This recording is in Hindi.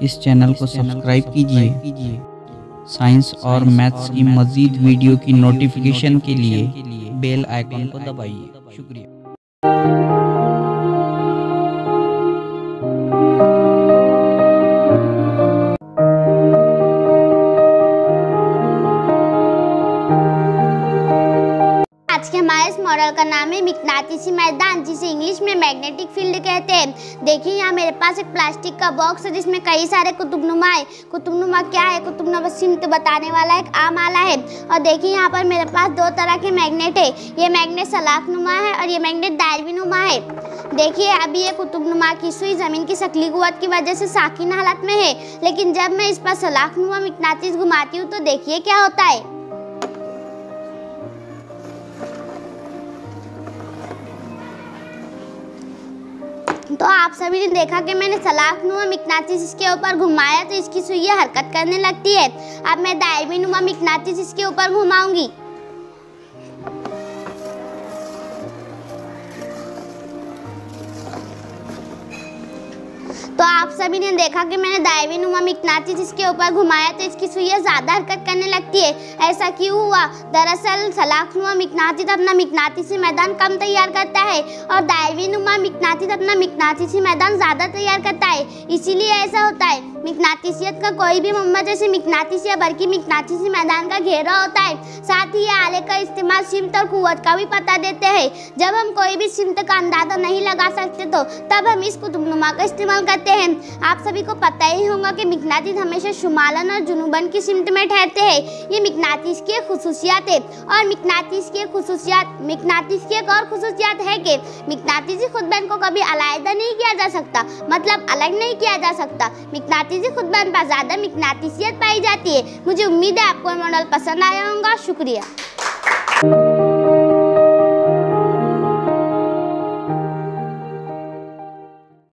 इस चैनल को सब्सक्राइब कीजिए। साइंस और मैथ्स की मज़ीद वीडियो की नोटिफिकेशन के लिए बेल आइकन को दबाइए। शुक्रिया। आज के हमारे इस मॉडल का नाम है मिकनातीसी मैदान, जिसे इंग्लिश में मैग्नेटिक फील्ड कहते हैं। देखिए यहाँ मेरे पास एक प्लास्टिक का बॉक्स है जिसमें कई सारे कुतुबनुमा है। कुतुबनुमा क्या है? कुतुबनुमा सिमत बताने वाला एक आम आला है। और देखिए यहाँ पर मेरे पास दो तरह के मैग्नेट है। ये मैग्नेट सलाखनुमा है और ये मैग्नेट दायरवीनुमा है। देखिए अभी ये कुतुबनुमा की सुई जमीन की शक्ली कुव्वत की वजह से साकिन हालत में है, लेकिन जब मैं इस पर सलाखनुमा मिकनातीस घुमाती हूँ तो देखिए क्या होता है। तो आप सभी ने देखा कि मैंने सलाखनुमा मिकनातीस इसके ऊपर घुमाया तो इसकी सुइयां हरकत करने लगती है। अब मैं दायरवीनुमा मिकनातीस इसके ऊपर घुमाऊंगी तो आप सभी ने देखा कि मैंने दायरवीनुमा मिकनातीस इसके ऊपर घुमाया तो इसकी सुइयां ज़्यादा हरकत करने लगती है। ऐसा क्यों हुआ? दरअसल सलाखनुमा मिकनातीस अपना मिकनातीसी मैदान कम तैयार करता है और दायरवीनुमा मिकनातीस अपना मिकनातीसी मैदान ज़्यादा तैयार करता है, इसीलिए ऐसा होता है। मिकनातीसियत का कोई भी मम्मा जैसे मिकनातीस या बल्कि मिकनातीसी मैदान का घेरा होता है। साथ ही ये आले का इस्तेमाल सिमत और कुव्वत का भी पता देते हैं। जब हम कोई भी सिमत का अंदाजा नहीं लगा सकते तो तब हम इस कुतुबनुमा का इस्तेमाल करते हैं। आप सभी को पता ही होगा कि मिकनातीस हमेशा शुमालन और जुनूबन की सिमत में ठहरते हैं। ये मिकनातीस की एक खुसूसियत है। और मिकनातीस की एक और खुसूसियत है कि मिकनातीसी खुदबन को कभी अलग नहीं किया जा सकता, मतलब अलग नहीं किया जा सकता। मिकनातीसी खुदबन पर ज़्यादा मिकनातीसियत पाई जाती है। मुझे उम्मीद है आपको ये मॉडल पसंद आया होगा। शुक्रिया।